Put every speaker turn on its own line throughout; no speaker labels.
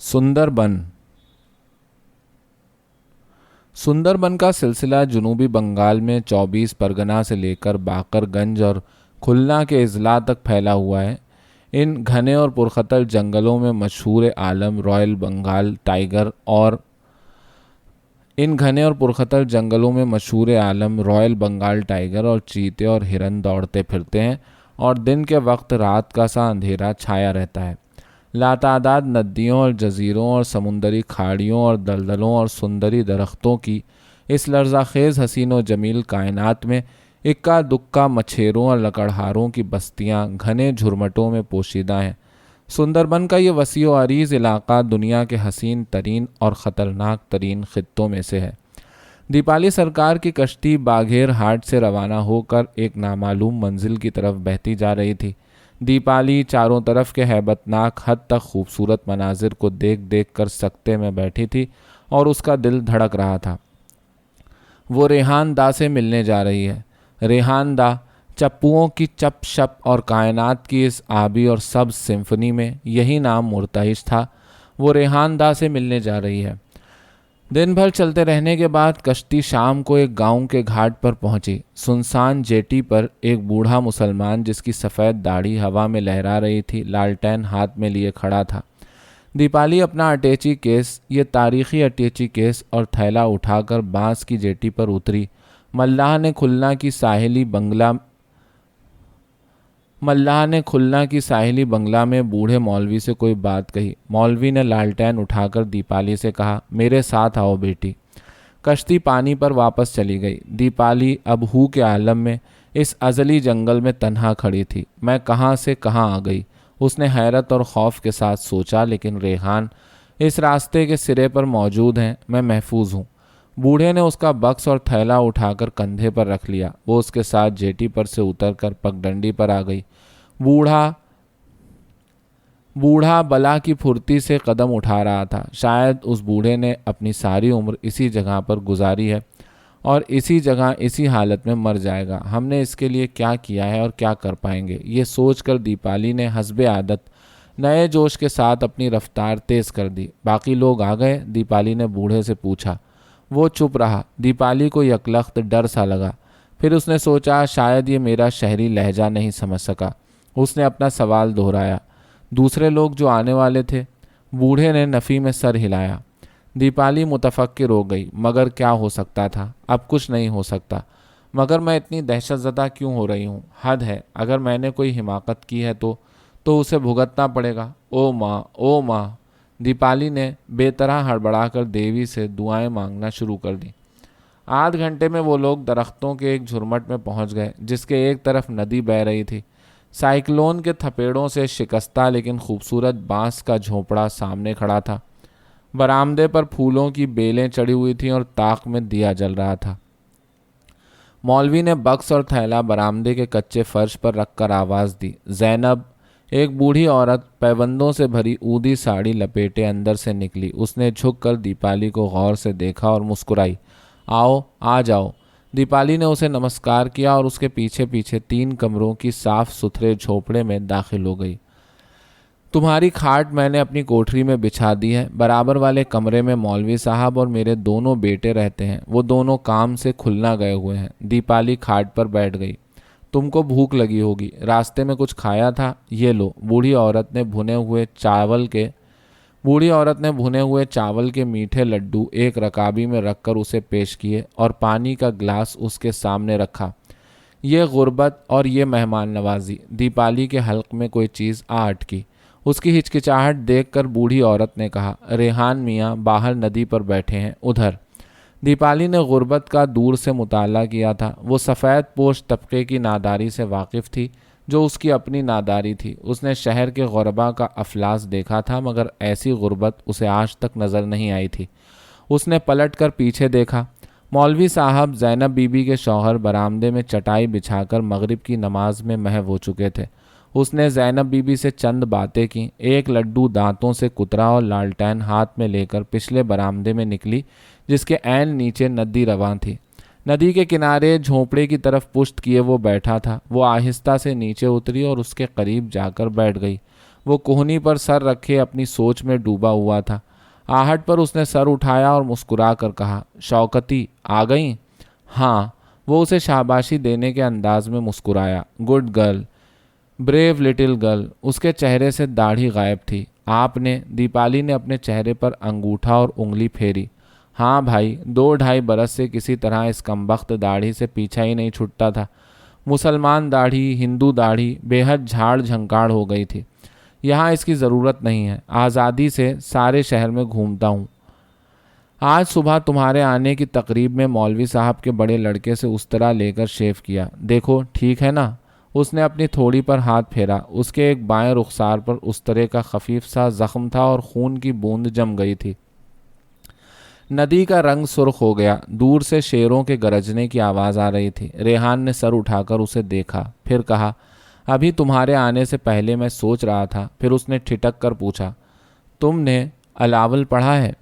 सुंदरबन। सुंदरबन का सिलसिला जनूबी बंगाल में 24 परगना से लेकर बाकरगंज और खुलना के अजला तक फैला हुआ है। इन घने और पुरखतर जंगलों में मशहूर आलम रॉयल बंगाल टाइगर और चीते और हिरन दौड़ते फिरते हैं और दिन के वक्त रात का सा अंधेरा छाया रहता है। लातादाद नदियों और जजीरों और समुंदरी खाड़ियों और दलदलों और सुंदरी दरख्तों की इस लर्ज़ाखेज़ हसीन व जमील कायनात में इक्का दुक्का मछेरों और लकड़हारों की बस्तियां घने झुरमटों में पोशीदा हैं। सुंदरबन का ये वसी व अरीज़ इलाका दुनिया के हसीन तरीन और ख़तरनाक तरीन ख़ित्तों में से है। दीपाली सरकार की कश्ती बाघेर हाट से रवाना होकर एक नामालूम मंजिल की तरफ बहती जा रही थी। दीपाली चारों तरफ के हैबतनाक हद तक खूबसूरत मनाजिर को देख देख कर सकते में बैठी थी और उसका दिल धड़क रहा था। वो रेहान दा से मिलने जा रही है। रेहान दा चप्पुओं की चप शप और कायनात की इस आबी और सब्ज़ सिम्फनी में यही नाम मुर्तहिश था। वो रेहान दा से मिलने जा रही है। दिन भर चलते रहने के बाद कश्ती शाम को एक गांव के घाट पर पहुंची। सुनसान जेटी पर एक बूढ़ा मुसलमान जिसकी सफ़ेद दाढ़ी हवा में लहरा रही थी, लालटेन हाथ में लिए खड़ा था। दीपाली अपना अटैची केस, ये तारीख़ी अटैची केस और थैला उठाकर बांस की जेटी पर उतरी। मल्लाह ने खुलना की साहिली बंगला में बूढ़े मौलवी से कोई बात कही। मौलवी ने लालटेन उठाकर दीपाली से कहा, मेरे साथ आओ बेटी। कश्ती पानी पर वापस चली गई। दीपाली अब हू के आलम में इस अजली जंगल में तन्हा खड़ी थी। मैं कहाँ से कहाँ आ गई, उसने हैरत और खौफ के साथ सोचा। लेकिन रेहान इस रास्ते के सिरे पर मौजूद हैं, मैं महफूज हूँ। बूढ़े ने उसका बक्स और थैला उठाकर कंधे पर रख लिया। वो उसके साथ जेटी पर से उतरकर पगडंडी पर आ गई। बूढ़ा बला की फुर्ती से कदम उठा रहा था। शायद उस बूढ़े ने अपनी सारी उम्र इसी जगह पर गुजारी है और इसी जगह इसी हालत में मर जाएगा। हमने इसके लिए क्या किया है और क्या कर पाएंगे, ये सोचकर दीपाली ने हस्बे आदत नए जोश के साथ अपनी रफ्तार तेज़ कर दी। बाकी लोग आ गए? दीपाली ने बूढ़े से पूछा। वो चुप रहा। दीपाली को यकलख्त डर सा लगा। फिर उसने सोचा शायद ये मेरा शहरी लहजा नहीं समझ सका। उसने अपना सवाल दोहराया, दूसरे लोग जो आने वाले थे? बूढ़े ने नफ़ी में सर हिलाया। दीपाली मुतफक्किर हो गई। मगर क्या हो सकता था? अब कुछ नहीं हो सकता। मगर मैं इतनी दहशतज़दा क्यों हो रही हूँ? हद है, अगर मैंने कोई हिमाकत की है तो उसे भुगतना पड़ेगा। ओ माँ, ओ माँ। दीपाली ने बेतरह हड़बड़ाकर देवी से दुआएं मांगना शुरू कर दी। आध घंटे में वो लोग दरख्तों के एक झुरमट में पहुंच गए जिसके एक तरफ नदी बह रही थी। साइक्लोन के थपेड़ों से शिकस्ता लेकिन खूबसूरत बांस का झोंपड़ा सामने खड़ा था। बरामदे पर फूलों की बेलें चढ़ी हुई थीं और ताक में दिया जल रहा था। मौलवी ने बक्स और थैला बरामदे के कच्चे फर्श पर रखकर आवाज़ दी। ज़ैनब, एक बूढ़ी औरत पैबंदों से भरी ऊदी साड़ी लपेटे अंदर से निकली। उसने झुककर दीपाली को गौर से देखा और मुस्कुराई। आओ, आ जाओ। दीपाली ने उसे नमस्कार किया और उसके पीछे पीछे 3 कमरों की साफ सुथरे झोपड़े में दाखिल हो गई। तुम्हारी खाट मैंने अपनी कोठरी में बिछा दी है। बराबर वाले कमरे में मौलवी साहब और मेरे दोनों बेटे रहते हैं। वो दोनों काम से खुलना गए हुए हैं। दीपाली खाट पर बैठ गई। तुमको भूख लगी होगी, रास्ते में कुछ खाया था? ये लो। बूढ़ी औरत ने भुने हुए चावल के मीठे लड्डू एक रकाबी में रखकर उसे पेश किए और पानी का गिलास उसके सामने रखा। ये गुर्बत और ये मेहमान नवाजी। दीपाली के हल्क में कोई चीज़ आ अटकी। उसकी हिचकिचाहट देखकर बूढ़ी औरत ने कहा, रेहान मियाँ बाहर नदी पर बैठे हैं, उधर। दीपाली ने गुर्बत का दूर से मुताला किया था। वो सफ़ेद पोश तबके की नादारी से वाकिफ़ थी जो उसकी अपनी नादारी थी। उसने शहर के गुरबा का अफलास देखा था मगर ऐसी गुर्बत उसे आज तक नज़र नहीं आई थी। उसने पलट कर पीछे देखा। मौलवी साहब ज़ैनब बीबी के शौहर बरामदे में चटाई बिछाकर मगरिब की नमाज में महव हो चुके थे। उसने ज़ैनब बीबी से चंद बातें की। एक लड्डू दांतों से कुतरा और लालटेन हाथ में लेकर पिछले बरामदे में निकली जिसके ऐन नीचे नदी रवां थी। नदी के किनारे झोंपड़े की तरफ पुश्त किए वो बैठा था। वो आहिस्ता से नीचे उतरी और उसके करीब जाकर बैठ गई। वो कोहनी पर सर रखे अपनी सोच में डूबा हुआ था। आहट पर उसने सर उठाया और मुस्कुरा कर कहा, शौकती आ गई? हाँ। वो उसे शाबाशी देने के अंदाज में मुस्कुराया। Good girl, brave little girl. उसके चेहरे से दाढ़ी गायब थी। आपने? दीपाली ने अपने चेहरे पर अंगूठा और उंगली फेरी। हाँ भाई, 2-2.5 बरस से किसी तरह इस कमबख्त दाढ़ी से पीछा ही नहीं छूटता था। मुसलमान दाढ़ी, हिंदू दाढ़ी, बेहद झाड़ झंकाड़ हो गई थी। यहाँ इसकी ज़रूरत नहीं है। आज़ादी से सारे शहर में घूमता हूँ। आज सुबह तुम्हारे आने की तकरीब में मौलवी साहब के बड़े लड़के से उस तरह लेकर शेव किया। देखो ठीक है ना? उसने अपनी थोड़ी पर हाथ फेरा। उसके एक बाएं रुखसार पर उस तरह का खफीफ सा जख्म था और खून की बूंद जम गई थी। नदी का रंग सुर्ख हो गया। दूर से शेरों के गरजने की आवाज़ आ रही थी। रेहान ने सर उठाकर उसे देखा, फिर कहा, अभी तुम्हारे आने से पहले मैं सोच रहा था। फिर उसने ठिठक कर पूछा, तुमने अलावल पढ़ा है?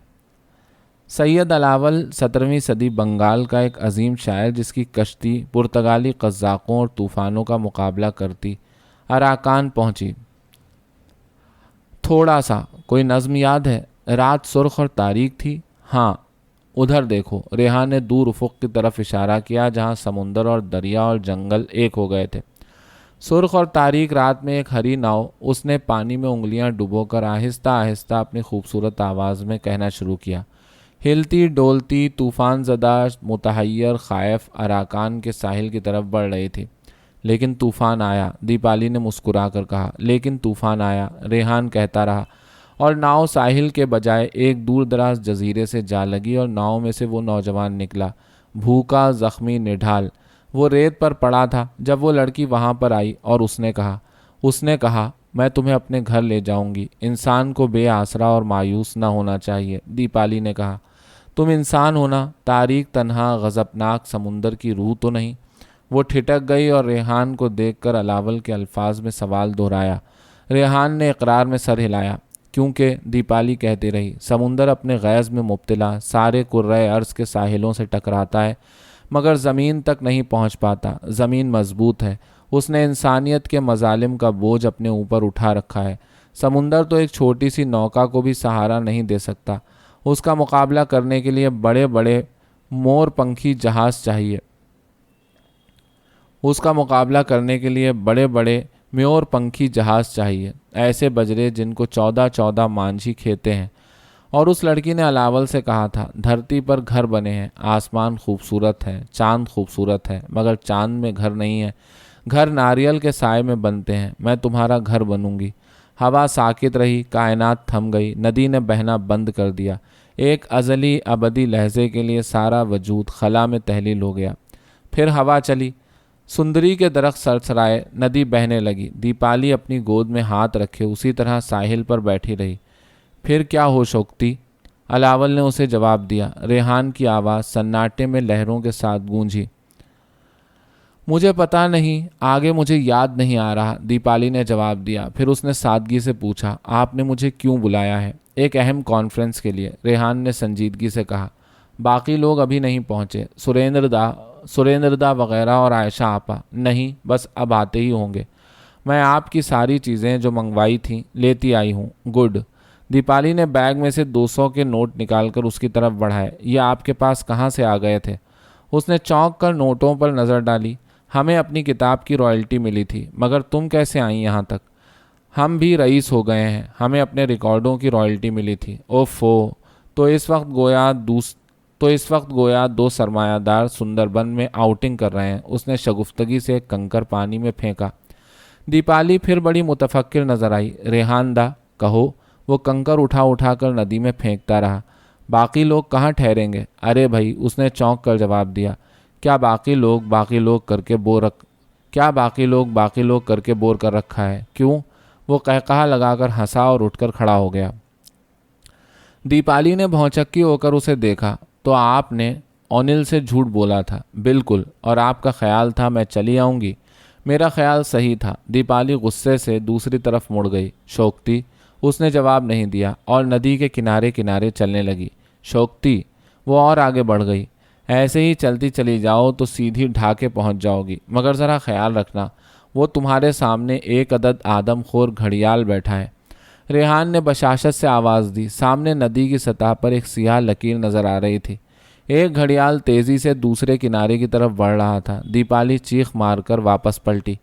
सैयद अलावल 17वीं सदी बंगाल का एक अजीम शायर, जिसकी कश्ती पुर्तगाली कज़ाकों और तूफ़ानों का मुकाबला करती अराकान पहुंची। थोड़ा सा कोई नज़्म याद है? रात सुर्ख और तारीख थी। हाँ, उधर देखो। रेहान ने दूर उफ़ुक़ की तरफ इशारा किया, जहाँ समुंदर और दरिया और जंगल एक हो गए थे। सुर्ख और तारीख रात में एक हरी नाव। उसने पानी में उंगलियां डुबोकर आहिस्ता आहिस्ता अपनी खूबसूरत आवाज़ में कहना शुरू किया। हिलती डोलती तूफ़ान ज़दा मुतहय्यर खायफ अराकान के साहिल की तरफ बढ़ रही थी। लेकिन तूफ़ान आया। दीपाली ने मुस्कुरा कर कहा। लेकिन तूफ़ान आया, रेहान कहता रहा, और नाव साहिल के बजाय एक दूर दराज जजीरे से जा लगी और नाव में से वो नौजवान निकला, भूखा, ज़ख्मी, निढाल। वो रेत पर पड़ा था जब वो लड़की वहाँ पर आई और उसने कहा मैं तुम्हें अपने घर ले जाऊंगी। इंसान को बेआसरा और मायूस ना होना चाहिए। दीपाली ने कहा, तुम इंसान होना, तारीख तन्हा गज़बनाक समुंदर की रूह तो नहीं? वो ठिठक गई और रेहान को देखकर अलावल के अल्फाज में सवाल दोहराया। रेहान ने इकरार में सर हिलाया। क्योंकि दीपाली कहती रही, समुंदर अपने गैज़ में मुब्तला सारे कुर्रे अर्ज़ के साहिलों से टकराता है, मगर ज़मीन तक नहीं पहुंच पाता। ज़मीन मजबूत है। उसने इंसानियत के मजालिम का बोझ अपने ऊपर उठा रखा है। समुंदर तो एक छोटी सी नौका को भी सहारा नहीं दे सकता। उसका मुकाबला करने के लिए बड़े बड़े मोर पंखी जहाज़ चाहिए। म्योर पंखी जहाज़ चाहिए, ऐसे बजरे जिनको 14-14 मांझी खेते हैं। और उस लड़की ने अलावल से कहा था, धरती पर घर बने हैं, आसमान खूबसूरत है, चांद खूबसूरत है, मगर चांद में घर नहीं है। घर नारियल के साए में बनते हैं। मैं तुम्हारा घर बनूंगी। हवा साकित रही, कायनात थम गई, नदी ने बहना बंद कर दिया। एक अजली अबदी लहजे के लिए सारा वजूद खला में तहलील हो गया। फिर हवा चली, सुंदरी के दरख्त सरसराए, नदी बहने लगी। दीपाली अपनी गोद में हाथ रखे उसी तरह साहिल पर बैठी रही। फिर क्या हो शोकती? अलावल ने उसे जवाब दिया। रेहान की आवाज़ सन्नाटे में लहरों के साथ गूंजी। मुझे पता नहीं, आगे मुझे याद नहीं आ रहा, दीपाली ने जवाब दिया। फिर उसने सादगी से पूछा, आपने मुझे क्यों बुलाया है? एक अहम कॉन्फ्रेंस के लिए, रेहान ने संजीदगी से कहा। बाकी लोग अभी नहीं पहुँचे, सुरेंद्र दा वगैरह और आयशा आपा? नहीं, बस अब आते ही होंगे। मैं आपकी सारी चीज़ें जो मंगवाई थीं लेती आई हूँ। गुड। दीपाली ने बैग में से 200 के नोट निकालकर उसकी तरफ बढ़ाए। ये आपके पास कहाँ से आ गए थे? उसने चौंक कर नोटों पर नज़र डाली। हमें अपनी किताब की रॉयल्टी मिली थी, मगर तुम कैसे आई यहाँ तक? हम भी रईस हो गए हैं, हमें अपने रिकॉर्डों की रॉयल्टी मिली थी। ओफो, तो इस वक्त गोया दो सरमायादार सुंदरबन में आउटिंग कर रहे हैं। उसने शगुफ्तगी से एक कंकर पानी में फेंका। दीपाली फिर बड़ी मुतफक्किर नजर आई। रेहान दा, कहो। वो कंकर उठा कर नदी में फेंकता रहा। बाकी लोग कहाँ ठहरेंगे? अरे भाई, उसने चौंक कर जवाब दिया। क्या बाकी लोग करके बोर कर रखा है? क्यों? वो कहकहा लगाकर हंसा और उठकर खड़ा हो गया। दीपाली ने भौचक्की होकर उसे देखा। तो आपने ओनिल से झूठ बोला था? बिल्कुल। और आपका ख्याल था मैं चली आऊँगी? मेरा ख्याल सही था। दीपाली गुस्से से दूसरी तरफ मुड़ गई। शोकती? उसने जवाब नहीं दिया और नदी के किनारे किनारे चलने लगी। शोकती? वो और आगे बढ़ गई। ऐसे ही चलती चली जाओ तो सीधी ढाके पहुंच जाओगी, मगर ज़रा ख्याल रखना, वो तुम्हारे सामने एक अदद आदमखोर घड़ियाल बैठा है। ریحان نے بشاشت سے آواز دی۔ سامنے ندی کی سطح پر ایک سیاہ لکیر نظر آ رہی تھی۔ ایک گھڑیال تیزی سے دوسرے کنارے کی طرف بڑھ رہا تھا۔ دیپالی چیخ مار کر واپس پلٹی۔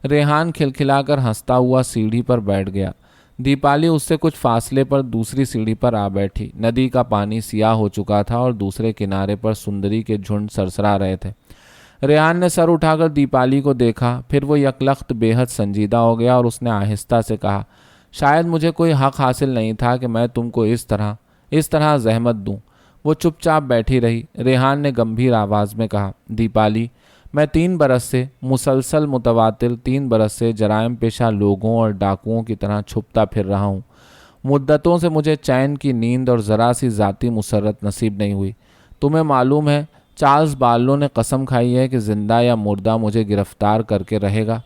ریحان کھلکھلا کر ہنستا ہوا سیڑھی پر بیٹھ گیا۔ دیپالی اس سے کچھ فاصلے پر دوسری سیڑھی پر آ بیٹھی۔ ندی کا پانی سیاہ ہو چکا تھا اور دوسرے کنارے پر سندری کے جھنڈ سرسرا رہے تھے۔ ریحان نے سر اٹھا کر دیپالی کو دیکھا، پھر وہ یکلخت بے حد سنجیدہ ہو گیا اور اس نے آہستہ سے کہا، شاید مجھے کوئی حق حاصل نہیں تھا کہ میں تم کو اس طرح زحمت دوں۔ وہ چپ چاپ بیٹھی رہی۔ ریحان نے گمبھیر آواز میں کہا، دیپالی، میں 3 برس سے مسلسل متواتر 3 برس سے جرائم پیشہ لوگوں اور ڈاکوؤں کی طرح چھپتا پھر رہا ہوں۔ مدتوں سے مجھے چین کی نیند اور ذرا سی ذاتی مسرت نصیب نہیں ہوئی۔ تمہیں معلوم ہے چارلز بارلو نے قسم کھائی ہے کہ زندہ یا مردہ مجھے گرفتار کر کے رہے گا۔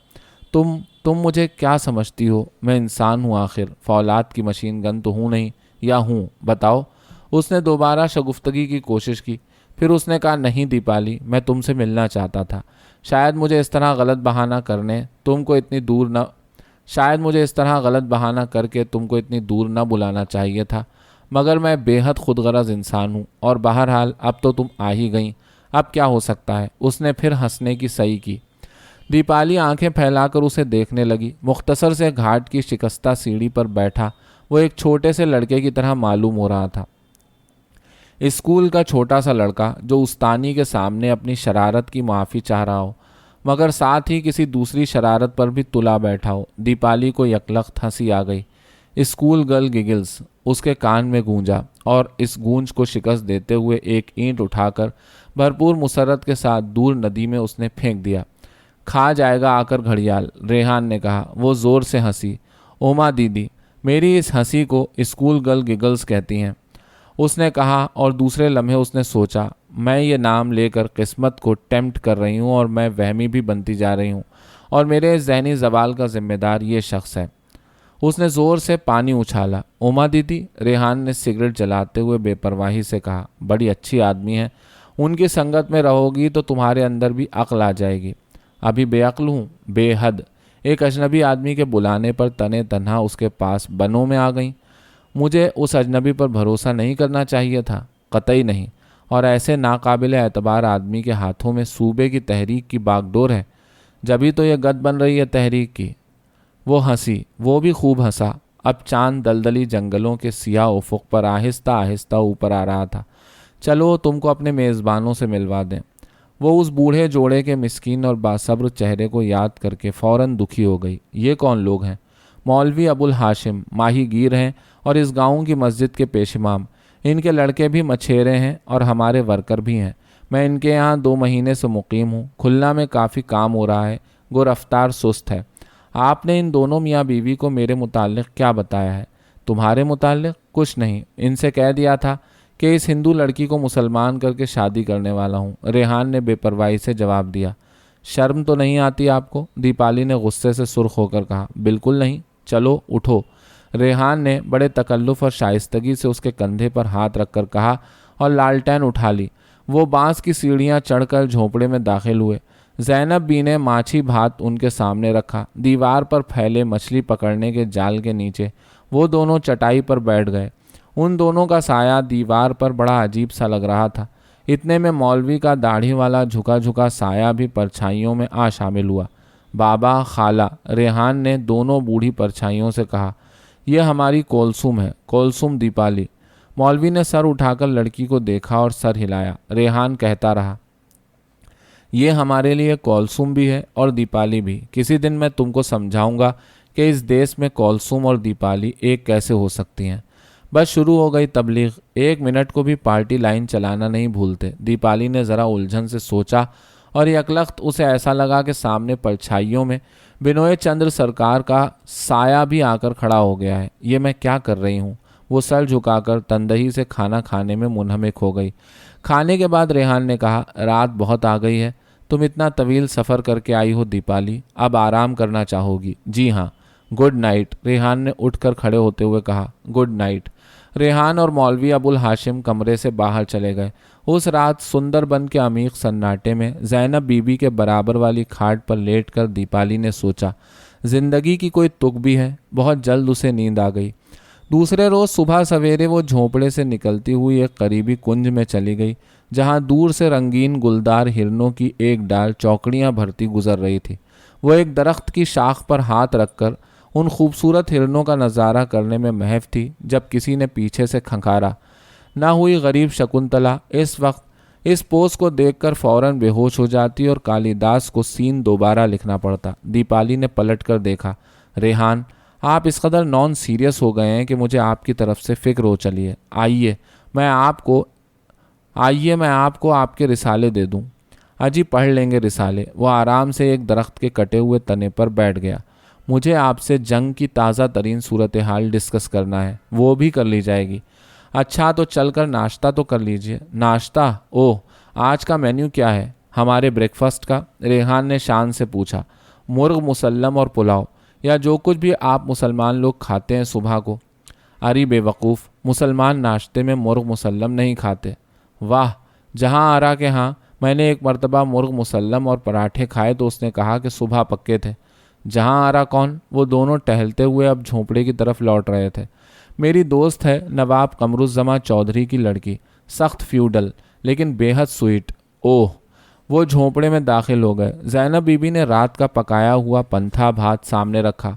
تم مجھے کیا سمجھتی ہو؟ میں انسان ہوں آخر، فولاد کی مشین گن تو ہوں نہیں، یا ہوں؟ بتاؤ۔ اس نے دوبارہ شگفتگی کی کوشش کی۔ پھر اس نے کہا، نہیں دیپالی، میں تم سے ملنا چاہتا تھا۔ شاید مجھے اس طرح غلط بہانہ کر کے تم کو اتنی دور نہ بلانا چاہیے تھا، مگر میں بے حد خود غرض انسان ہوں، اور بہرحال اب تو تم آ ہی گئیں، اب کیا ہو سکتا ہے؟ اس نے پھر ہنسنے کی صحیح کی۔ دیپالی آنکھیں پھیلا کر اسے دیکھنے لگی۔ مختصر سے گھاٹ کی شکستہ سیڑھی پر بیٹھا وہ ایک چھوٹے سے لڑکے کی طرح معلوم ہو رہا تھا۔ اسکول کا چھوٹا سا لڑکا جو استانی کے سامنے اپنی شرارت کی معافی چاہ رہا ہو، مگر ساتھ ہی کسی دوسری شرارت پر بھی تلا بیٹھا ہو۔ دیپالی کو یکلخت ہنسی آ گئی۔ اسکول گرل گگلز اس کے کان میں گونجا، اور اس گونج کو شکست دیتے ہوئے ایک اینٹ اٹھا کر بھرپور مسرت کے ساتھ دور ندی میں اس نے پھینک دیا۔ کھا جائے گا آ کر گھڑیال، ریحان نے کہا۔ وہ زور سے ہنسی۔ اوما دیدی، میری اس ہنسی کو اسکول گرل گگلز کہتی ہیں، اس نے کہا، اور دوسرے لمحے اس نے سوچا، میں یہ نام لے کر قسمت کو ٹیمپٹ کر رہی ہوں اور میں وہمی بھی بنتی جا رہی ہوں، اور میرے ذہنی زوال کا ذمہ دار یہ شخص ہے۔ اس نے زور سے پانی اچھالا۔ اوما دیدی، ریحان نے سگریٹ جلاتے ہوئے بے پرواہی سے کہا، بڑی اچھی آدمی ہے، ان کی سنگت میں رہو گی تو تمہارے اندر بھی عقل آ جائے گی۔ ابھی بے عقل ہوں؟ بے حد۔ ایک اجنبی آدمی کے بلانے پر تنے تنہا اس کے پاس بنوں میں آ گئیں۔ مجھے اس اجنبی پر بھروسہ نہیں کرنا چاہیے تھا، قطعی نہیں، اور ایسے ناقابل اعتبار آدمی کے ہاتھوں میں صوبے کی تحریک کی باغ ڈور ہے، جبھی تو یہ گد بن رہی ہے تحریک کی۔ وہ ہنسی، وہ بھی خوب ہنسا۔ اب چاند دلدلی جنگلوں کے سیاہ افق پر آہستہ آہستہ اوپر آ رہا تھا۔ چلو تم کو اپنے میزبانوں سے ملوا دیں۔ وہ اس بوڑھے جوڑے کے مسکین اور باصبر چہرے کو یاد کر کے فوراً دکھی ہو گئی۔ یہ کون لوگ ہیں؟ مولوی ابو الہاشم ماہی گیر ہیں اور اس گاؤں کی مسجد کے پیش امام۔ ان کے لڑکے بھی مچھیرے ہیں اور ہمارے ورکر بھی ہیں۔ میں ان کے یہاں 2 مہینے سے مقیم ہوں۔ کھلنا میں کافی کام ہو رہا ہے، گو رفتار سست ہے۔ آپ نے ان دونوں میاں بیوی کو میرے متعلق کیا بتایا ہے؟ تمہارے متعلق کچھ نہیں، ان سے کہہ دیا تھا کہ اس ہندو لڑکی کو مسلمان کر کے شادی کرنے والا ہوں، ریحان نے بے پرواہی سے جواب دیا۔ شرم تو نہیں آتی آپ کو؟ دیپالی نے غصے سے سرخ ہو کر کہا۔ بالکل نہیں، چلو اٹھو، ریحان نے بڑے تکلف اور شائستگی سے اس کے کندھے پر ہاتھ رکھ کر کہا اور لالٹین اٹھا لی۔ وہ بانس کی سیڑھیاں چڑھ کر جھونپڑے میں داخل ہوئے۔ زینب بی نے ماچھی بھات ان کے سامنے رکھا۔ دیوار پر پھیلے مچھلی پکڑنے کے جال کے نیچے وہ دونوں چٹائی پر بیٹھ گئے۔ ان دونوں کا سایہ دیوار پر بڑا عجیب سا لگ رہا تھا۔ اتنے میں مولوی کا داڑھی والا جھکا جھکا سایہ بھی پرچھائیوں میں آ شامل ہوا۔ بابا، خالہ، ریحان نے دونوں بوڑھی پرچھائیوں سے کہا، یہ ہماری کولسوم ہے، کولسوم دیپالی۔ مولوی نے سر اٹھا کر لڑکی کو دیکھا اور سر ہلایا۔ ریحان کہتا رہا، یہ ہمارے لیے کولسوم بھی ہے اور دیپالی بھی۔ کسی دن میں تم کو سمجھاؤں گا کہ اس دیس میں کولسوم اور دیپالی ایک کیسے ہو سکتی ہیں۔ بس شروع ہو گئی تبلیغ، 1 منٹ کو بھی پارٹی لائن چلانا نہیں بھولتے۔ دیپالی نے ذرا الجھن سے سوچا اور یکلخت اسے ایسا لگا کہ سامنے پرچھائیوں میں بنوئے چندر سرکار کا سایہ بھی آ کر کھڑا ہو گیا ہے۔ یہ میں کیا کر رہی ہوں؟ وہ سر جھکا کر تندہی سے کھانا کھانے میں منہمک ہو گئی۔ کھانے کے بعد ریحان نے کہا، رات بہت آ گئی ہے، تم اتنا طویل سفر کر کے آئی ہو دیپالی، اب آرام کرنا چاہو گی؟ جی ہاں۔ گڈ نائٹ، ریحان نے اٹھ کر کھڑے ہوتے ہوئے کہا۔ Good night. ریحان اور مولوی ابو الہاشم کمرے سے باہر چلے گئے۔ اس رات سندر بن کے عمیق سناٹے میں زینب بی بی کے برابر والی کھاٹ پر لیٹ کر دیپالی نے سوچا، زندگی کی کوئی تک بھی ہے؟ بہت جلد اسے نیند آ گئی۔ दूसरे रोज़ सुबह सवेरे वो झोंपड़े से निकलती हुई एक करीबी कुंज में चली गई, जहाँ दूर से रंगीन गुलदार हिरनों की एक डाल चौकड़ियाँ भरती गुजर रही थी। वो एक दरख्त की शाख पर हाथ रखकर उन खूबसूरत हिरनों का नज़ारा करने में महव थी, जब किसी ने पीछे से खंखारा। ना हुई गरीब शकुंतला इस वक्त इस पोस्ट को देखकर फौरन बेहोश हो जाती और कालिदास को सीन दोबारा लिखना पड़ता। दीपाली ने पलट कर देखा। रेहान, आप इस कदर नॉन सीरियस हो गए हैं कि मुझे आपकी तरफ से फ़िक्र हो चली है। आइए मैं आपको आपके रिसाले दे दूं। अजी पढ़ लेंगे रिसाले। वो आराम से एक दरख्त के कटे हुए तने पर बैठ गया। मुझे आपसे जंग की ताज़ा तरीन सूरत हाल डिस्कस करना है। वो भी कर ली जाएगी। अच्छा तो चलकर नाश्ता तो कर लीजिए। नाश्ता? ओह, आज का मेन्यू क्या है? हमारे ब्रेकफास्ट का? रेहान ने शान से पूछा। मुर्ग मुसल्लम और पुलाव, या जो कुछ भी आप मुसलमान लोग खाते हैं सुबह को। अरे बेवकूफ़, मुसलमान नाश्ते में मुर्ग मुसल्लम नहीं खाते। वाह, जहाँ आरा के यहाँ मैंने एक मर्तबा मुर्ग मुसल्लम और पराठे खाए तो उसने कहा कि सुबह पक्के थे। जहाँ आरा कौन? वो दोनों टहलते हुए अब झोंपड़े की तरफ लौट रहे थे। मेरी दोस्त है, नवाब कमरुज़्ज़मा चौधरी की लड़की, सख्त फ्यूडल लेकिन बेहद स्वीट। ओह, वो झोंपड़े में दाखिल हो गए। ज़ैनब बीबी ने रात का पकाया हुआ पंथा भात सामने रखा।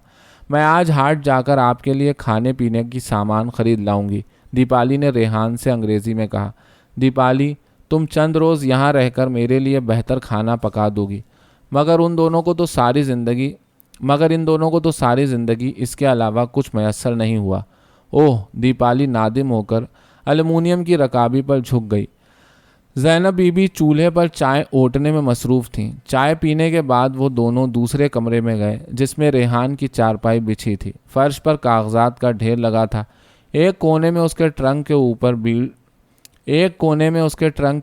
मैं आज हाट जाकर आपके लिए खाने पीने की सामान खरीद लाऊंगी, दीपाली ने रेहान से अंग्रेज़ी में कहा। दीपाली, तुम चंद रोज़ यहाँ रहकर मेरे लिए बेहतर खाना पका दोगी, मगर इन दोनों को तो सारी ज़िंदगी इसके अलावा कुछ मैसर नहीं हुआ। ओह, दीपाली नादिम होकर एल्युमिनियम की रकाबी पर झुक गई। ज़ैनब बीबी चूल्हे पर चाय ओटने में मसरूफ़ थीं। चाय पीने के बाद वो दोनों दूसरे कमरे में गए, जिसमें रेहान की चारपाई बिछी थी। फर्श पर कागजात का ढेर लगा था। एक कोने में उसके ट्रंक के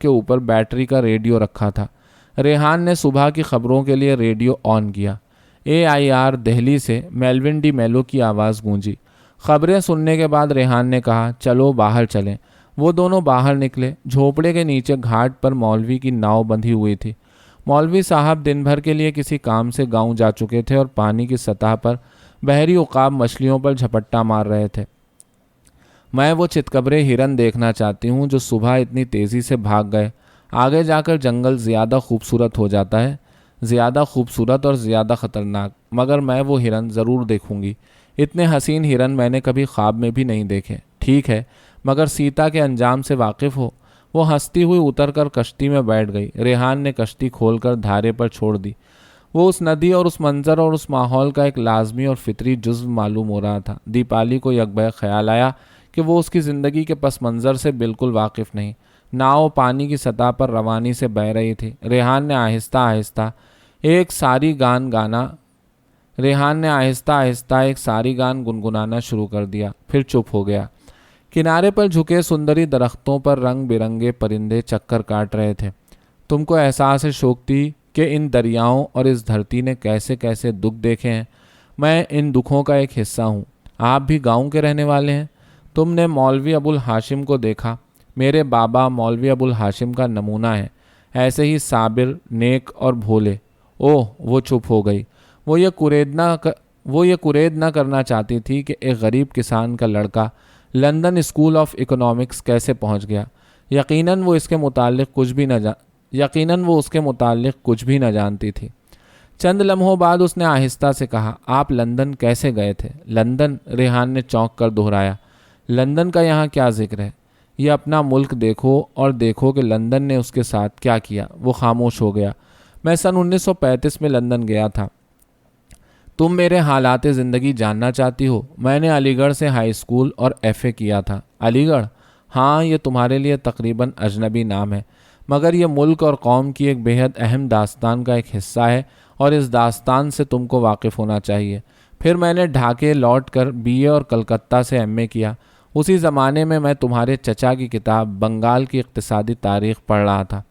ऊपर बैटरी का रेडियो रखा था। रेहान ने सुबह की खबरों के लिए रेडियो ऑन किया। AIR दिल्ली से मेलविन डी मेलो की आवाज़ गूंजी। खबरें सुनने के बाद रेहान ने कहा, चलो बाहर चलें। वो दोनों बाहर निकले। झोपड़े के नीचे घाट पर मौलवी की नाव बंधी हुई थी। मौलवी साहब दिन भर के लिए किसी काम से गांव जा चुके थे और पानी की सतह पर बहरी उकाब मछलियों पर झपट्टा मार रहे थे। मैं वो चितकबरे हिरन देखना चाहती हूँ जो सुबह इतनी तेज़ी से भाग गए। आगे जाकर जंगल ज़्यादा खूबसूरत हो जाता है, ज़्यादा खूबसूरत और ज़्यादा ख़तरनाक, मगर मैं वो हिरन ज़रूर देखूँगी। इतने हसीन हिरन मैंने कभी ख्वाब में भी नहीं देखे। ठीक है, मगर सीता के अंजाम से वाकिफ़ हो? वो हंसती हुई उतरकर कश्ती में बैठ गई। रेहान ने कश्ती खोलकर धारे पर छोड़ दी। वो उस नदी और उस मंज़र और उस माहौल का एक लाजमी और फितरी जुज़्व मालूम हो रहा था। दीपाली को यकबैक ख्याल आया कि वो उसकी ज़िंदगी के पस मंज़र से बिल्कुल वाकिफ़ नहीं। नाव पानी की सतह पर रवानी से बह रही थी। रेहान ने आहिस्ता आहिस्ता एक सारी गान गुनगुनाना शुरू कर दिया, फिर चुप हो गया। किनारे पर झुके सुंदरी दरख्तों पर रंग बिरंगे परिंदे चक्कर काट रहे थे। तुमको एहसास है शोक्ति कि इन दरियाओं और इस धरती ने कैसे कैसे दुख देखे हैं। मैं इन दुखों का एक हिस्सा हूँ। आप भी गाँव के रहने वाले हैं। तुमने मौलवी अबुल हाशिम को देखा। मेरे बाबा मौलवी अबुल हाशिम का नमूना है, ऐसे ही साबिर, नेक और भोले। ओह, वो चुप हो गई। वो ये कुरेद न करना चाहती थी कि एक गरीब किसान का लड़का लंदन स्कूल ऑफ इकोनॉमिक्स कैसे पहुंच गया। यकीनन वो उसके मुताल्लिक़ कुछ भी न जानती थी। चंद लम्हों बाद उसने आहिस्ता से कहा, आप लंदन कैसे गए थे? लंदन? रेहान ने चौंक कर दोहराया। लंदन का यहाँ क्या जिक्र है? ये अपना मुल्क देखो और देखो कि लंदन ने उसके साथ क्या किया। वो खामोश हो गया। मैं सन 1935 में लंदन गया था। तुम मेरे हालात ज़िंदगी जानना चाहती हो? मैंने अलीगढ़ से हाई स्कूल और FA किया था। अलीगढ़? हाँ, ये तुम्हारे लिए तकरीबन अजनबी नाम है, मगर ये मुल्क और कौम की एक बेहद अहम दास्तान का एक हिस्सा है और इस दास्तान से तुमको वाकिफ़ होना चाहिए। फिर मैंने ढाके लौट कर BA और कलकत्ता से MA किया। उसी ज़माने में मैं तुम्हारे चचा की किताब बंगाल की इक़्तिसादी तारीख़ पढ़ रहा था।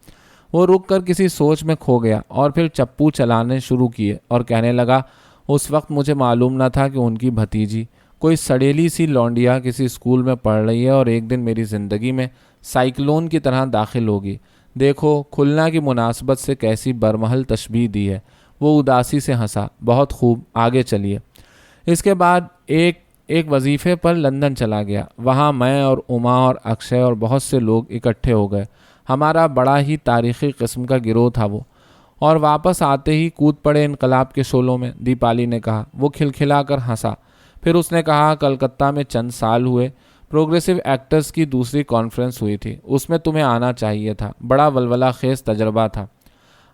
वो रुक कर किसी सोच में खो गया और फिर चप्पू चलाने शुरू किए और कहने लगा, उस वक्त मुझे मालूम न था कि उनकी भतीजी कोई सड़ेली सी लौंडिया किसी स्कूल में पढ़ रही है और एक दिन मेरी ज़िंदगी में साइक्लोन की तरह दाखिल होगी। देखो, खुलना की मुनासबत से कैसी बरमहल तशबीह दी है। वो उदासी से हंसा। बहुत खूब, आगे चलिए। इसके बाद एक वजीफे पर लंदन चला गया। वहाँ मैं और उमा और अक्षय और बहुत से लोग इकट्ठे हो गए। हमारा बड़ा ही तारीख़ी किस्म का गिरोह था वो, और वापस आते ही कूद पड़े इनकलाब के शोलों में, दीपाली ने कहा। वो खिलखिलाकर हंसा। फिर उसने कहा, कलकत्ता में चंद साल हुए, प्रोग्रेसिव एक्टर्स की दूसरी कॉन्फ्रेंस हुई थी, उसमें तुम्हें आना चाहिए था। बड़ा वलवला खेज तजर्बा था।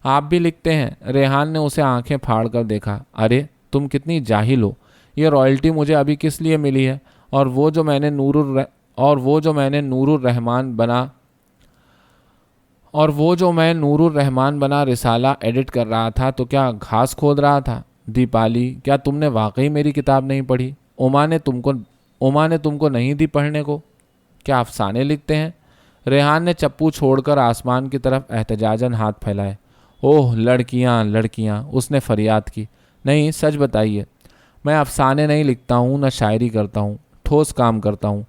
आप भी लिखते हैं? रेहान ने उसे आंखें फाड़ कर देखा। अरे तुम कितनी जाहिल हो। ये रॉयल्टी मुझे अभी किस लिए मिली है? और वो जो मैंने नूरुर रहमान बना रिसाला एडिट कर रहा था तो क्या घास खोद रहा था? दीपाली, क्या तुमने वाकई मेरी किताब नहीं पढ़ी? उमा ने तुमको नहीं दी पढ़ने को? क्या अफसाने लिखते हैं? रेहान ने चप्पू छोड़कर आसमान की तरफ एहतजाजन हाथ फैलाए। ओह लड़कियां लड़कियां, उसने फरियाद की। नहीं, सच बताइए। मैं अफसाने नहीं लिखता हूँ, न शायरी करता हूँ, ठोस काम करता हूँ।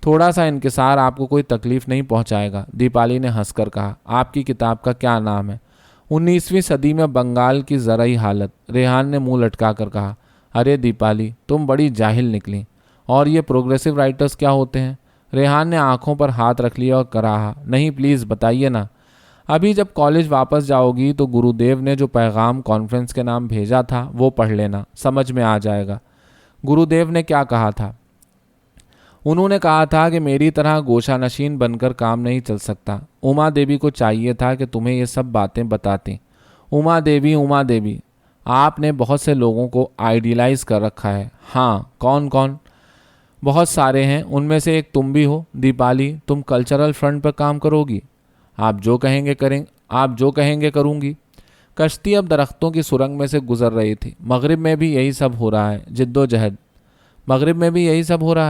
थोड़ा सा इनकिसार आपको कोई तकलीफ नहीं पहुँचाएगा, दीपाली ने हंसकर कहा। आपकी किताब का क्या नाम है? 19वीं सदी में बंगाल की ज़राई हालत, रेहान ने मुंह लटका कर कहा। अरे दीपाली, तुम बड़ी जाहिल निकली। और ये प्रोग्रेसिव राइटर्स क्या होते हैं? रेहान ने आंखों पर हाथ रख लिया और कराहा। नहीं, प्लीज़ बताइए ना। अभी जब कॉलेज वापस जाओगी तो गुरुदेव ने जो पैगाम कॉन्फ्रेंस के नाम भेजा था वो पढ़ लेना, समझ में आ जाएगा। गुरुदेव ने क्या कहा था? उन्होंने कहा था कि मेरी तरह गोशानशीन बनकर काम नहीं चल सकता। उमा देवी को चाहिए था कि तुम्हें ये सब बातें बताती। उमा देवी, आपने बहुत से लोगों को आइडियलाइज कर रखा है। हाँ, कौन कौन? बहुत सारे हैं, उनमें से एक तुम भी हो। दीपाली, तुम कल्चरल फ्रंट पर काम करोगी? आप जो कहेंगे करूँगी। कश्ती अब दरख्तों की सुरंग में से गुजर रही थी। मगरिब में भी यही सब हो रहा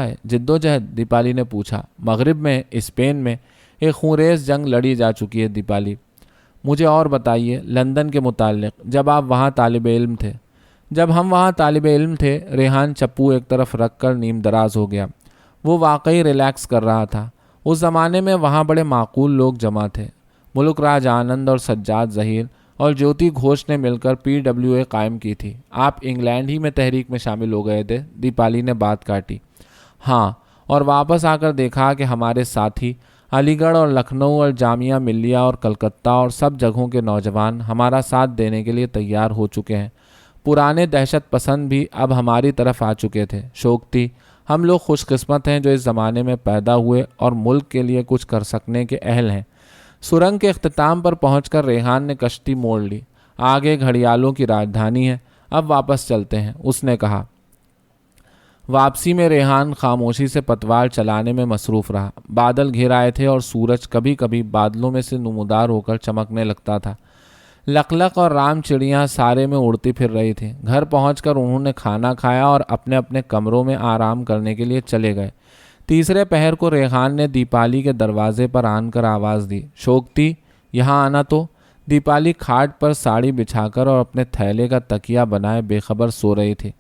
है, जिद्दोजहद, दीपाली ने पूछा। मगरिब में, स्पेन में एक खूंरेज़ जंग लड़ी जा चुकी है दीपाली। मुझे और बताइए लंदन के मुताल्लिक, जब आप वहाँ तालिब इल्म थे। जब हम वहाँ तालिब इल्म थे, रेहान चप्पू एक तरफ रख कर नीम दराज हो गया। वो वाकई रिलैक्स कर रहा था। उस ज़माने में वहाँ बड़े माकूल लोग जमा थे। मुल्क राज आनंद और सज्जाद ज़हीर और ज्योति घोष ने मिलकर PWA कायम की थी। आप इंग्लैंड ही में तहरीक में शामिल हो गए थे, दीपाली ने बात काटी। हाँ, और वापस आकर देखा कि हमारे साथी अलीगढ़ और लखनऊ और जामिया मिल्लिया और कलकत्ता और सब जगहों के नौजवान हमारा साथ देने के लिए तैयार हो चुके हैं। पुराने दहशत पसंद भी अब हमारी तरफ आ चुके थे। शोकती, हम लोग खुशकिस्मत हैं जो इस ज़माने में पैदा हुए और मुल्क के लिए कुछ कर सकने के अहल हैं। सुरंग के अख्ताम पर पहुंचकर रेहान ने कश्ती मोड़ ली। आगे घड़ियालों की राजधानी है, अब वापस चलते हैं, उसने कहा। वापसी में रेहान खामोशी से पतवार चलाने में मसरूफ़ रहा। बादल घिर आए थे और सूरज कभी कभी बादलों में से नुमदार होकर चमकने लगता था। लकलक और राम चिड़ियाँ सारे में उड़ती फिर रही थी। घर पहुंचकर उन्होंने खाना खाया और अपने अपने कमरों में आराम करने के लिए चले गए। तीसरे पहर को रेहान ने दीपाली के दरवाजे पर आनकर आवाज़ दी। शोकती, यहाँ आना तो। दीपाली खाट पर साड़ी बिछाकर और अपने थैले का तकिया बनाए बेखबर सो रही थी।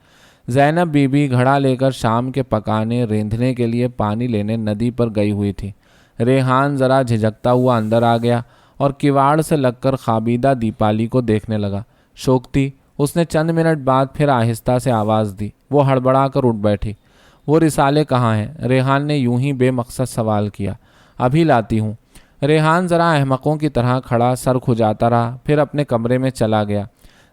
ज़ैनब बीबी घड़ा लेकर शाम के पकाने रेंधने के लिए पानी लेने नदी पर गई हुई थी। रेहान ज़रा झिझकता हुआ अंदर आ गया और किवाड़ से लगकर खाबीदा दीपाली को देखने लगा। शोकती, उसने चंद मिनट बाद फिर आहिस्ता से आवाज़ दी। वो हड़बड़ा कर उठ बैठी। वो रिसाले कहाँ हैं? रेहान ने यूं ही बेमकसद सवाल किया। अभी लाती हूँ। रेहान ज़रा अहमकों की तरह खड़ा सर खुजाता रहा, फिर अपने कमरे में चला गया।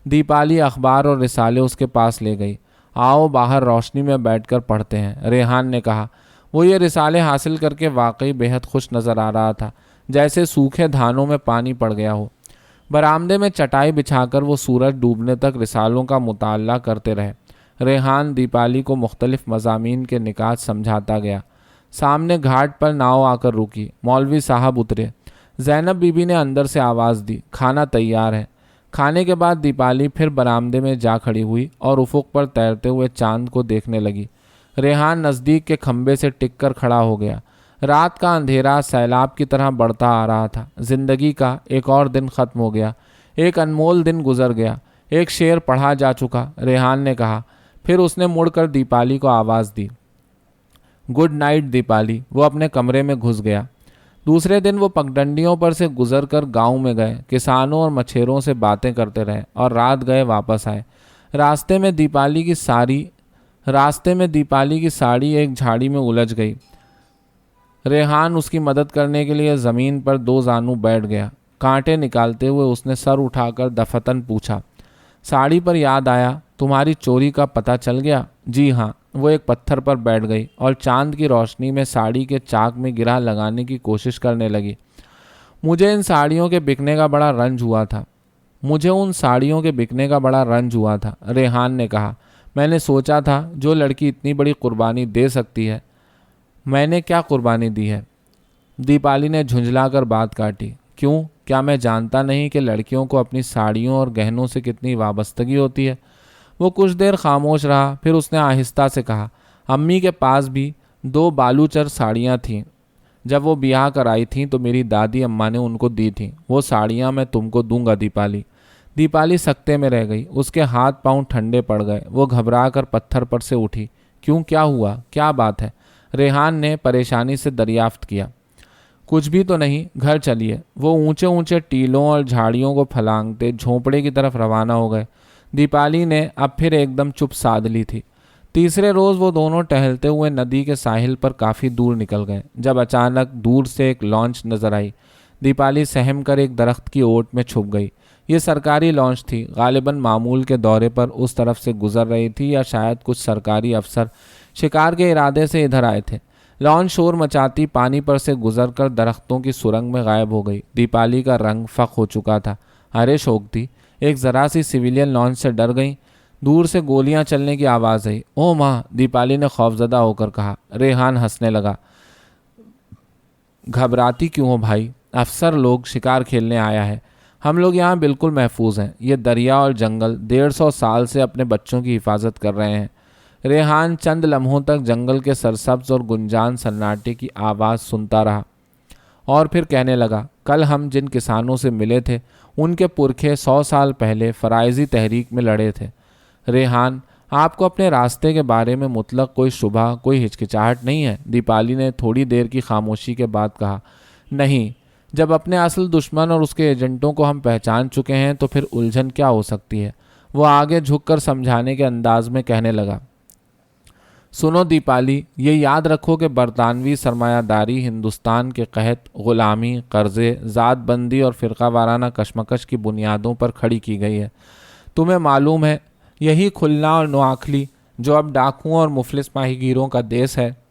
दीपाली अखबार और रिसाले उसके पास ले गई। आओ बाहर रोशनी में बैठकर पढ़ते हैं, रेहान ने कहा। वो ये रिसाले हासिल करके वाकई बेहद खुश नज़र आ रहा था, जैसे सूखे धानों में पानी पड़ गया हो। बरामदे में चटाई बिछाकर वो सूरज डूबने तक रिसालों का मुताला करते रहे। रेहान दीपाली को मुख्तलिफ मज़ामीन के निकात समझाता गया। सामने घाट पर नाव आकर रुकी। मौलवी साहब उतरे। ज़ैनब बीबी ने अंदर से आवाज़ दी, खाना तैयार है। खाने के बाद दीपाली फिर बरामदे में जा खड़ी हुई और उफुक पर तैरते हुए चांद को देखने लगी। रेहान नज़दीक के खंबे से टिक कर खड़ा हो गया। रात का अंधेरा सैलाब की तरह बढ़ता आ रहा था। ज़िंदगी का एक और दिन ख़त्म हो गया। एक अनमोल दिन गुजर गया। एक शेर पढ़ा जा चुका, रेहान ने कहा। फिर उसने मुड़कर दीपाली को आवाज़ दी। Good night Deepali. वो अपने कमरे में घुस गया। दूसरे दिन वो पगडंडियों पर से गुजर कर गाँव में गए। किसानों और मछेरों से बातें करते रहे और रात गए वापस आए। रास्ते में दीपाली की सारी रास्ते में दीपाली की साड़ी एक झाड़ी में उलझ गई। रेहान उसकी मदद करने के लिए ज़मीन पर दो जानू बैठ गया। कांटे निकालते हुए उसने सर उठाकर दफतन पूछा, साड़ी पर याद आया, तुम्हारी चोरी का पता चल गया? जी हाँ। वो एक पत्थर पर बैठ गई और चांद की रोशनी में साड़ी के चाक में गिरा लगाने की कोशिश करने लगी। मुझे इन साड़ियों के बिकने का बड़ा रंज हुआ था। मुझे उन साड़ियों के बिकने का बड़ा रंज हुआ था, रेहान ने कहा। मैंने सोचा था जो लड़की इतनी बड़ी कुर्बानी दे सकती है। मैंने क्या कुर्बानी दी है? दीपाली ने झुंझलाकर बात काटी। क्यों, क्या मैं जानता नहीं कि लड़कियों को अपनी साड़ियों और गहनों से कितनी वाबस्तगी होती है? वो कुछ देर खामोश रहा, फिर उसने आहिस्ता से कहा, अम्मी के पास भी 2 बालूचर साड़ियाँ थीं। जब वो ब्याह कर आई थीं तो मेरी दादी अम्मा ने उनको दी थीं। वो साड़ियाँ मैं तुमको दूंगा दीपाली। दीपाली सकते में रह गई। उसके हाथ पांव ठंडे पड़ गए। वो घबरा कर पत्थर पर से उठी। क्यों, क्या हुआ, क्या बात है? रेहान ने परेशानी से दरियाफ्त किया। कुछ भी तो नहीं, घर चलिए। वो ऊंचे ऊंचे टीलों और झाड़ियों को फलांगते झोंपड़े की तरफ रवाना हो गए। दीपाली ने अब फिर एकदम चुप साध ली थी। तीसरे रोज़ वो दोनों टहलते हुए नदी के साहिल पर काफ़ी दूर निकल गए, जब अचानक दूर से एक लॉन्च नजर आई। दीपाली सहम कर एक दरख्त की ओट में छुप गई। ये सरकारी लॉन्च थी, गालिबन मामूल के दौरे पर उस तरफ से गुजर रही थी, या शायद कुछ सरकारी अफसर शिकार के इरादे से इधर आए थे। लॉन्च शोर मचाती पानी पर से गुजरकर दरख्तों की सुरंग में गायब हो गई। दीपाली का रंग फक हो चुका था। अरे शोकती, एक ज़रा सी सिविलियन लॉन्च से डर गई। दूर से गोलियां चलने की आवाज़ आई। ओ माँ, दीपाली ने खौफजदा होकर कहा। रेहान हंसने लगा। घबराती क्यों हो भाई? अफसर लोग शिकार खेलने आया है। हम लोग यहाँ बिल्कुल महफूज हैं। ये दरिया और जंगल 150 साल से अपने बच्चों की हिफाजत कर रहे हैं। रेहान चंद लम्हों तक जंगल के सरसब्ज और गुंजान सन्नाटे की आवाज़ सुनता रहा और फिर कहने लगा, कल हम जिन किसानों से मिले थे उनके पुरखे 100 साल पहले फ़राइज़ी तहरीक में लड़े थे। रेहान, आपको अपने रास्ते के बारे में मुतलक कोई शुबा, कोई हिचकिचाहट नहीं है? दीपाली ने थोड़ी देर की खामोशी के बाद कहा। नहीं, जब अपने असल दुश्मन और उसके एजेंटों को हम पहचान चुके हैं तो फिर उलझन क्या हो सकती है? वो आगे झुककर समझाने के अंदाज में कहने लगा। सुनो दीपाली, ये याद रखो कि बरतानवी सरमायादारी हिंदुस्तान के कहत ग़ुलामी, कर्ज़े, ज़ातबंदी और फ़िरका वाराना कशमकश की बुनियादों पर खड़ी की गई है। तुम्हें मालूम है, यही खुलना और नोआखली जो अब डाकुओं और मुफलिस माहीगीरों का देश है,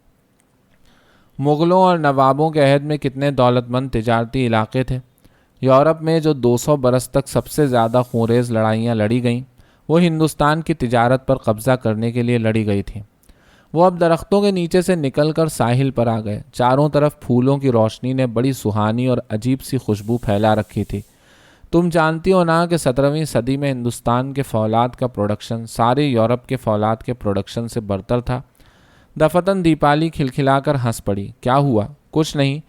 मुग़लों और नवाबों के अहद में कितने दौलतमंद तिजारती इलाके थे। यूरोप में जो 200 बरस तक सबसे ज़्यादा खूंरेज़ लड़ाइयाँ लड़ी गईं, वो हिंदुस्तान की तिजारत पर कब्ज़ा करने के लिए लड़ी गई थी। वो अब दरख्तों के नीचे से निकलकर साहिल पर आ गए। चारों तरफ फूलों की रोशनी ने बड़ी सुहानी और अजीब सी खुशबू फैला रखी थी। तुम जानती हो ना कि 17वीं सदी में हिंदुस्तान के फौलाद का प्रोडक्शन सारे यूरोप के फौलाद के प्रोडक्शन से बरतर था। दफतन दीपाली खिलखिलाकर हंस पड़ी। क्या हुआ? कुछ नहीं।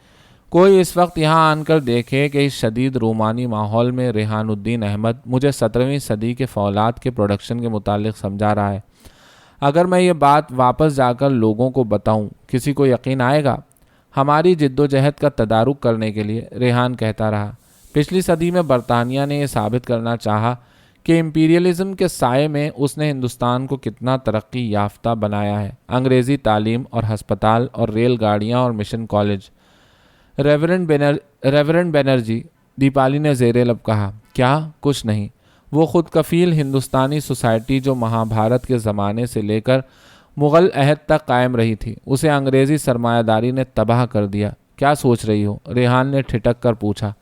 कोई इस वक्त यहाँ आनकर देखे कि इस शदीद रोमानी माहौल में रेहानुद्दीन अहमद मुझे 17वीं सदी के फौलाद के प्रोडक्शन के मुतालिक समझा रहा है। अगर मैं ये बात वापस जाकर लोगों को बताऊं, किसी को यकीन आएगा? हमारी जिद्दोजहद का तदारुक करने के लिए, रेहान कहता रहा, पिछली सदी में बरतानिया ने यह साबित करना चाहा कि इम्पीरियलिज्म के साये में उसने हिंदुस्तान को कितना तरक्की याफ्ता बनाया है। अंग्रेज़ी तालीम और हस्पताल और रेल गाड़ियाँ और mission college. Reverend Banerjee, Deepali ने ज़ेरे लब कहा। क्या? कुछ नहीं। वो खुद कफ़ील हिंदुस्तानी सोसाइटी जो महाभारत के ज़माने से लेकर मुग़ल अहद तक कायम रही थी, उसे अंग्रेज़ी सरमायादारी ने तबाह कर दिया। क्या सोच रही हो? रेहान ने ठिठक कर पूछा।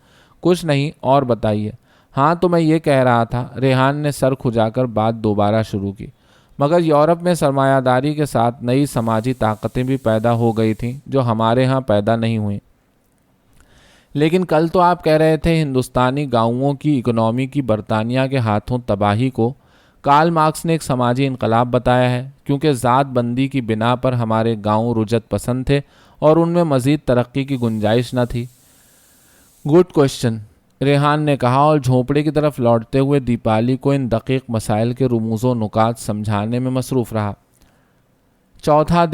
कुछ नहीं, और बताइए। हाँ, तो मैं ये कह रहा था, रेहान ने सर खुजाकर बात दोबारा शुरू की, मगर यूरोप में सरमायादारी के साथ नई समाजी ताकतें भी पैदा हो गई थीं जो हमारे यहाँ पैदा नहीं हुई। लेकिन कल तो आप कह रहे थे हिंदुस्तानी गांवों की इकोनॉमी की बरतानिया के हाथों तबाही को कार्ल मार्क्स ने एक समाजी इनकलाब बताया है, क्योंकि ज़ात बंदी की बिना पर हमारे गांव रुजत पसंद थे और उनमें मज़ीद तरक्की की गुंजाइश न थी। गुड क्वेश्चन, रेहान ने कहा और झोंपड़े की तरफ लौटते हुए दीपाली को इन दकीक मसाइल के रुमूज़ो नुकात समझाने में मसरूफ़ रहा। चौथा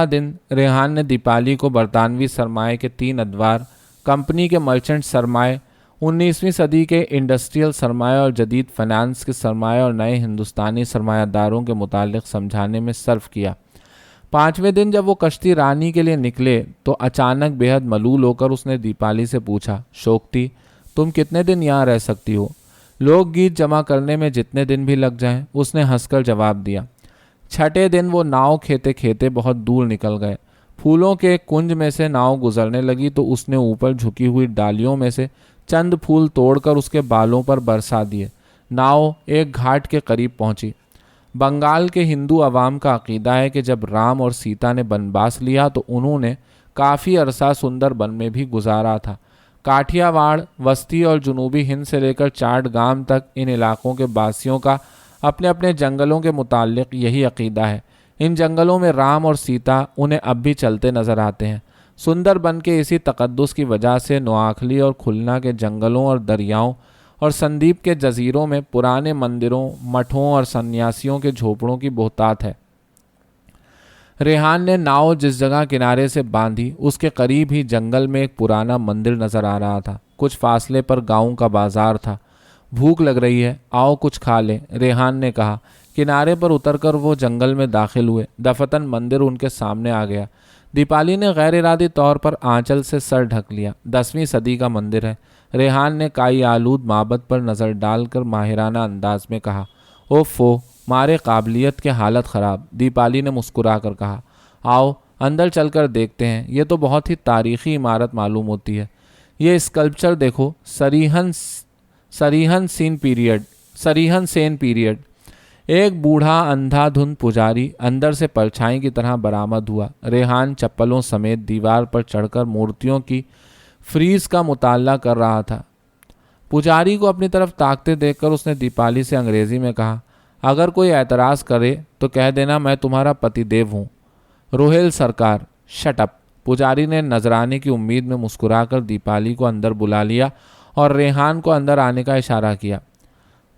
दिन रेहान ने दीपाली को बरतानवी सरमाए के 3 अदवार, कंपनी के मर्चेंट सरमाए 19वीं सदी के इंडस्ट्रियल सरमाया और जदीद फाइनेंस के सरमाया और नए हिंदुस्तानी सरमायादारों के मुतालिक समझाने में सर्व किया। 5वें दिन जब वो कश्ती रानी के लिए निकले तो अचानक बेहद मलूल होकर उसने दीपाली से पूछा, शोकती, तुम कितने दिन यहाँ रह सकती हो? लोकगीत जमा करने में जितने दिन भी लग जाएं, उसने हंसकर जवाब दिया। 6ठे दिन वो नाव खेते खेते बहुत दूर निकल गए। फूलों के कुंज में से नाव गुजरने लगी तो उसने ऊपर झुकी हुई डालियों में से चंद फूल तोड़कर उसके बालों पर बरसा दिए। नाव एक घाट के करीब पहुंची। बंगाल के हिंदू अवाम का अकीदा है कि जब राम और सीता ने वनवास लिया तो उन्होंने काफ़ी अरसा सुंदरबन में भी गुजारा था। काठियावाड़, वस्ती और जनूबी हिंद से लेकर चाटगाम तक इन इलाकों के बासियों का अपने अपने जंगलों के मुताल्लिक यही अकीदा है। इन जंगलों में राम और सीता उन्हें अब भी चलते नजर आते हैं। सुंदरबन के इसी तकद्दुस की वजह से नोआखली और खुलना के जंगलों और दरियाओं और संदीप के जजीरों में पुराने मंदिरों, मठों और सन्यासियों के झोपड़ों की बहुतात है। रेहान ने नाव जिस जगह किनारे से बांधी उसके करीब ही जंगल में एक पुराना मंदिर नजर आ रहा था। कुछ फासले पर गांव का बाजार था। भूख लग रही है, आओ कुछ खा लें, रेहान ने कहा। किनारे पर उतरकर वो जंगल में दाखिल हुए। दफतन मंदिर उनके सामने आ गया। दीपाली ने गैर इरादी तौर पर आंचल से सर ढक लिया। 10वीं सदी का मंदिर है। रेहान ने काई आलूद माबद पर नज़र डालकर माहिराना अंदाज में कहा। ओफो, मारे काबिलियत के हालत ख़राब। दीपाली ने मुस्कुरा कर कहा, आओ अंदर चलकर देखते हैं। ये तो बहुत ही तारीख़ी इमारत मालूम होती है। ये स्कल्पचर देखो, सरीहन सेन पीरियड। एक बूढ़ा अंधाधुंध पुजारी अंदर से परछाई की तरह बरामद हुआ। रेहान चप्पलों समेत दीवार पर चढ़कर मूर्तियों की फ्रीज का मुताला कर रहा था। पुजारी को अपनी तरफ ताकते देखकर उसने दीपाली से अंग्रेजी में कहा, अगर कोई एतराज़ करे तो कह देना मैं तुम्हारा पतिदेव हूँ। रोहेल सरकार, शट अप। पुजारी ने नजराने की उम्मीद में मुस्कुराकर दीपाली को अंदर बुला लिया और रेहान को अंदर आने का इशारा किया।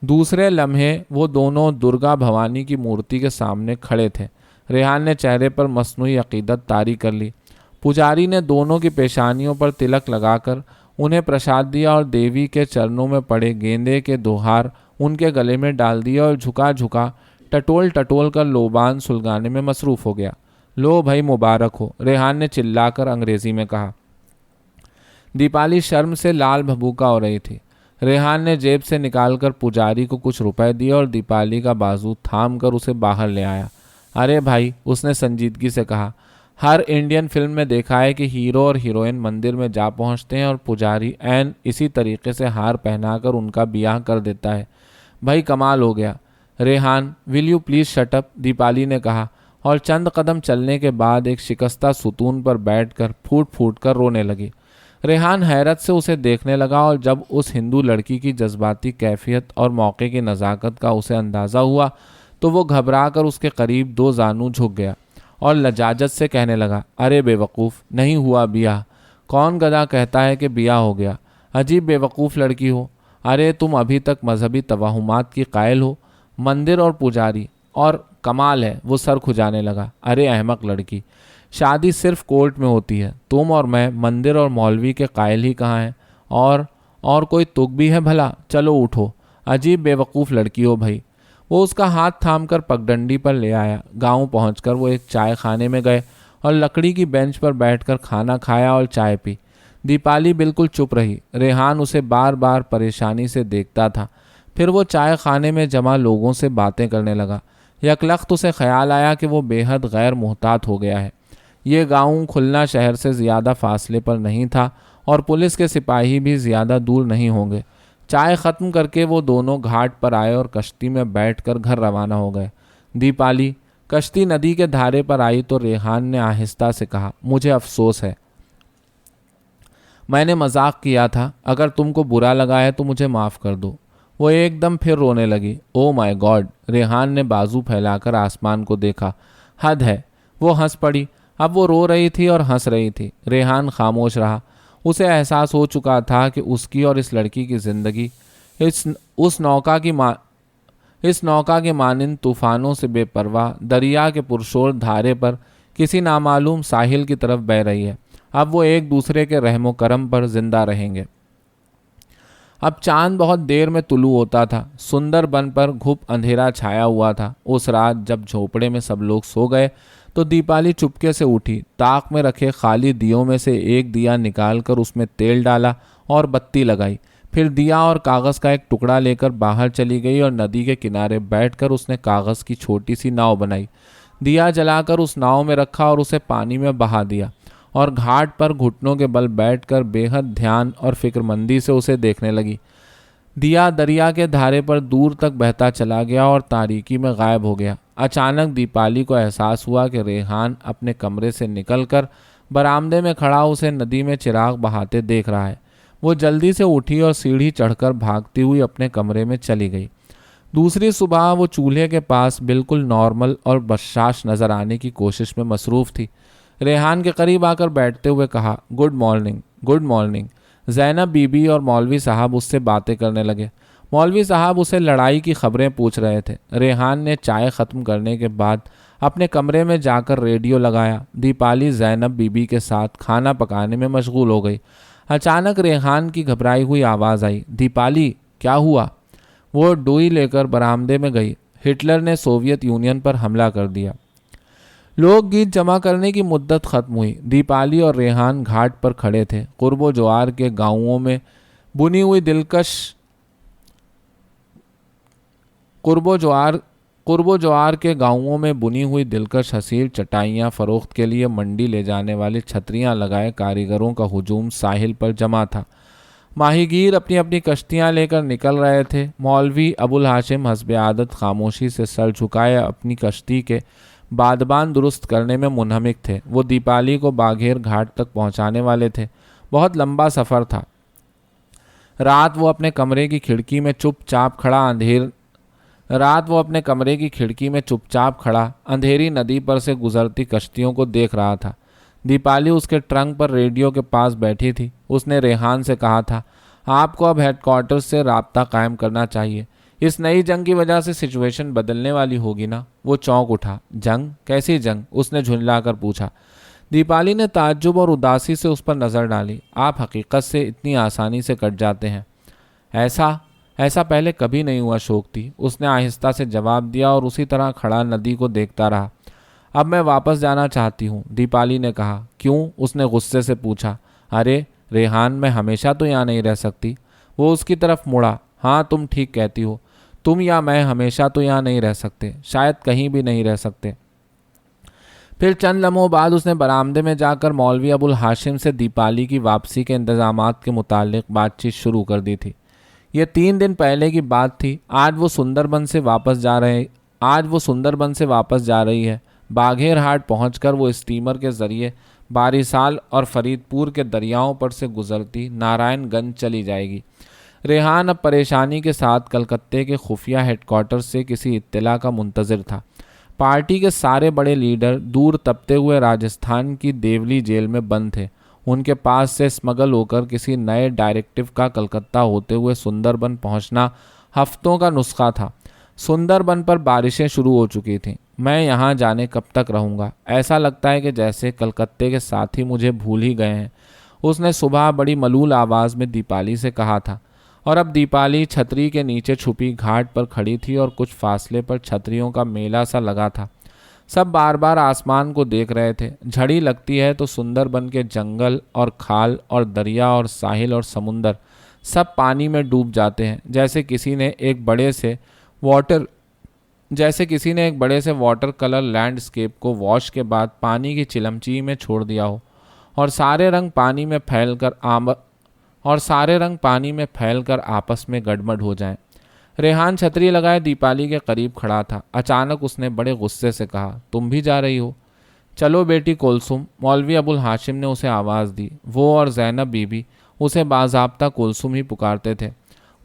दूसरे लम्हे वो दोनों दुर्गा भवानी की मूर्ति के सामने खड़े थे। रेहान ने चेहरे पर मसनूई अकीदत तारी कर ली। पुजारी ने दोनों की पेशानियों पर तिलक लगाकर उन्हें प्रसाद दिया और देवी के चरणों में पड़े गेंदे के दोहार उनके गले में डाल दिया और झुका झुका टटोल टटोल कर लोबान सुलगाने में मसरूफ़ हो गया। लो भाई मुबारक हो, रेहान ने चिल्लाकर अंग्रेजी में कहा। दीपाली शर्म से लाल भभूका हो रही थी। रेहान ने जेब से निकालकर पुजारी को कुछ रुपए दिए और दीपाली का बाजू थाम कर उसे बाहर ले आया। अरे भाई, उसने संजीदगी से कहा, हर इंडियन फिल्म में देखा है कि हीरो और हीरोइन मंदिर में जा पहुंचते हैं और पुजारी ऐन इसी तरीके से हार पहनाकर उनका ब्याह कर देता है। भाई कमाल हो गया। Rehan, will you please shut up, Deepali ने कहा और चंद कदम चलने के बाद एक शिकस्ता सुतून पर बैठकर फूट फूट कर रोने लगी। रेहान हैरत से उसे देखने लगा और जब उस हिंदू लड़की की जज्बाती कैफियत और मौके की नज़ाकत का उसे अंदाज़ा हुआ तो वो घबरा कर उसके करीब दो जानू झुक गया और लजाजत से कहने लगा, अरे बेवकूफ़, नहीं हुआ बियाह। कौन गधा कहता है कि बियाह हो गया? अजीब बेवकूफ़ लड़की हो। अरे तुम अभी तक मजहबी तवाहुमात की कायल हो। मंदिर और पुजारी, और कमाल है, वो सर खुजाने लगा। अरे अहमक लड़की, शादी सिर्फ कोर्ट में होती है। तुम और मैं मंदिर और मौलवी के कायल ही कहाँ हैं? और कोई तुक भी है भला? चलो उठो। अजीब बेवकूफ़ लड़की हो भाई। वो उसका हाथ थामकर पगडंडी पर ले आया। गांव पहुंचकर वो एक चाय खाने में गए और लकड़ी की बेंच पर बैठकर खाना खाया और चाय पी। दीपाली बिल्कुल चुप रही। रेहान उसे बार बार परेशानी से देखता था। फिर वो चाय खाने में जमा लोगों से बातें करने लगा। यकलख्त उसे ख्याल आया कि वो बेहद गैर मुहतात हो गया है। ये गांव खुलना शहर से ज़्यादा फासले पर नहीं था और पुलिस के सिपाही भी ज़्यादा दूर नहीं होंगे। चाय ख़त्म करके वो दोनों घाट पर आए और कश्ती में बैठकर घर रवाना हो गए। दीपाली, कश्ती नदी के धारे पर आई तो रेहान ने आहिस्ता से कहा, मुझे अफसोस है, मैंने मजाक किया था। अगर तुमको बुरा लगा है तो मुझे माफ़ कर दो। वो एकदम फिर रोने लगी। Oh my God. रेहान ने बाजू फैलाकर आसमान को देखा। हद है। वो हंस पड़ी। अब वो रो रही थी और हंस रही थी। रेहान खामोश रहा। उसे एहसास हो चुका था कि उसकी और इस लड़की की ज़िंदगी इस नौका के मानिंद तूफ़ानों से बेपरवाह दरिया के पुरशोर धारे पर किसी नामालूम साहिल की तरफ बह रही है। अब वो एक दूसरे के रहमो करम पर जिंदा रहेंगे। اب چاند بہت دیر میں طلوع ہوتا تھا۔ سندر بن پر گھپ اندھیرا چھایا ہوا تھا۔ اس رات جب جھوپڑے میں سب لوگ سو گئے تو دیپالی چپکے سے اٹھی، طاق میں رکھے خالی دیوں میں سے ایک دیا نکال کر اس میں تیل ڈالا اور بتی لگائی۔ پھر دیا اور کاغذ کا ایک ٹکڑا لے کر باہر چلی گئی اور ندی کے کنارے بیٹھ کر اس نے کاغذ کی چھوٹی سی ناؤ بنائی۔ دیا جلا کر اس ناؤ میں رکھا اور اسے پانی میں بہا دیا، اور گھاٹ پر گھٹنوں کے بل بیٹھ کر بے حد دھیان اور فکر مندی سے اسے دیکھنے لگی۔ دیا دریا کے دھارے پر دور تک بہتا چلا گیا اور تاریکی میں غائب ہو گیا۔ اچانک دیپالی کو احساس ہوا کہ ریحان اپنے کمرے سے نکل کر برآمدے میں کھڑا اسے ندی میں چراغ بہاتے دیکھ رہا ہے۔ وہ جلدی سے اٹھی اور سیڑھی چڑھ کر بھاگتی ہوئی اپنے کمرے میں چلی گئی۔ دوسری صبح وہ چولہے کے پاس بالکل نارمل اور بشاش نظر آنے کی کوشش میں مصروف تھی۔ ریحان کے قریب آ کر بیٹھتے ہوئے کہا، good morning, good morning. Zainab Bibi اور مولوی صاحب اس سے باتیں کرنے لگے۔ مولوی صاحب اسے لڑائی کی خبریں پوچھ رہے تھے۔ ریحان نے چائے ختم کرنے کے بعد اپنے کمرے میں جا کر ریڈیو لگایا۔ دیپالی زینب بی بی کے ساتھ کھانا پکانے میں مشغول ہو گئی۔ اچانک ریحان کی گھبرائی ہوئی آواز آئی، دیپالی کیا ہوا؟ وہ ڈوئی لے کر برآمدے میں گئی۔ ہٹلر نے سوویت یونین پر حملہ کر دیا۔ لوگ گیت جمع کرنے کی مدت ختم ہوئی۔ دیپالی اور ریحان گھاٹ پر کھڑے تھے۔ قرب و جوار کے گاؤں میں بنی ہوئی دلکش حسیر چٹائیاں فروخت کے لیے منڈی لے جانے والی چھتریاں لگائے کاریگروں کا ہجوم ساحل پر جمع تھا۔ ماہی گیر اپنی اپنی کشتیاں لے کر نکل رہے تھے۔ مولوی ابوالہاشم حسب عادت خاموشی سے سر جھکائے اپنی کشتی کے بادبان درست کرنے میں منہمک تھے۔ وہ دیپالی کو باگھیر گھاٹ تک پہنچانے والے تھے۔ بہت لمبا سفر تھا۔ رات وہ اپنے کمرے کی کھڑکی میں چپ چاپ کھڑا اندھیری ندی پر سے گزرتی کشتیوں کو دیکھ رہا تھا۔ دیپالی اس کے ٹرنک پر ریڈیو کے پاس بیٹھی تھی۔ اس نے ریحان سے کہا تھا، آپ کو اب ہیڈ کوارٹرز سے رابطہ قائم کرنا چاہیے۔ اس نئی جنگ کی وجہ سے سچویشن بدلنے والی ہوگی نا؟ وہ چونک اٹھا۔ جنگ؟ کیسی جنگ؟ اس نے جھنجلا کر پوچھا۔ دیپالی نے تعجب اور اداسی سے اس پر نظر ڈالی۔ آپ حقیقت سے اتنی آسانی سے کٹ جاتے ہیں؟ ایسا پہلے کبھی نہیں ہوا شوکتی، اس نے آہستہ سے جواب دیا اور اسی طرح کھڑا ندی کو دیکھتا رہا۔ اب میں واپس جانا چاہتی ہوں، دیپالی نے کہا۔ کیوں؟ اس نے غصے سے پوچھا۔ ارے ریحان، میں ہمیشہ تو یہاں نہیں رہ سکتی۔ وہ اس کی طرف مڑا۔ ہاں تم ٹھیک کہتی ہو، تم یا میں ہمیشہ تو یہاں نہیں رہ سکتے، شاید کہیں بھی نہیں رہ سکتے۔ پھر چند لمحوں بعد اس نے برآمدے میں جا کر مولوی ابوالہاشم سے دیپالی کی واپسی کے انتظامات کے متعلق بات چیت شروع کر دی تھی۔ یہ 3 دن پہلے کی بات تھی۔ آج وہ سندربن سے واپس جا رہی ہے۔ باگھیر ہاٹ پہنچ کر وہ اسٹیمر کے ذریعے باریسال اور فرید پور کے دریاؤں پر سے گزرتی نارائن گنج چلی جائے گی۔ ریحان اب پریشانی کے ساتھ کلکتے کے خفیہ ہیڈ کوارٹر سے کسی اطلاع کا منتظر تھا۔ پارٹی کے سارے بڑے لیڈر دور تپتے ہوئے راجستھان کی دیولی جیل میں بند تھے۔ ان کے پاس سے اسمگل ہو کر کسی نئے ڈائریکٹو کا کلکتہ ہوتے ہوئے سندربن پہنچنا ہفتوں کا نسخہ تھا۔ سندربن پر بارشیں شروع ہو چکی تھیں۔ میں یہاں جانے کب تک رہوں گا؟ ایسا لگتا ہے کہ جیسے کلکتے کے ساتھی مجھے بھول ہی گئے ہیں، اس نے صبح بڑی ملول آواز میں دیپالی سے کہا تھا۔ اور اب دیپالی چھتری کے نیچے چھپی گھاٹ پر کھڑی تھی اور کچھ فاصلے پر چھتریوں کا میلہ سا لگا تھا۔ سب بار بار آسمان کو دیکھ رہے تھے۔ جھڑی لگتی ہے تو سندربن کے جنگل اور کھال اور دریا اور ساحل اور سمندر سب پانی میں ڈوب جاتے ہیں، جیسے کسی نے ایک بڑے سے واٹر کلر لینڈ سکیپ کو واش کے بعد پانی کی چلمچی میں چھوڑ دیا ہو، اور سارے رنگ پانی میں پھیل کر آپس میں گڈمڈ ہو جائیں۔ ریحان چھتری لگائے دیپالی کے قریب کھڑا تھا۔ اچانک اس نے بڑے غصے سے کہا، تم بھی جا رہی ہو؟ چلو بیٹی کلثوم، مولوی ابوالہاشم نے اسے آواز دی۔ وہ اور زینب بی بی اسے باضابطہ کلثوم ہی پکارتے تھے۔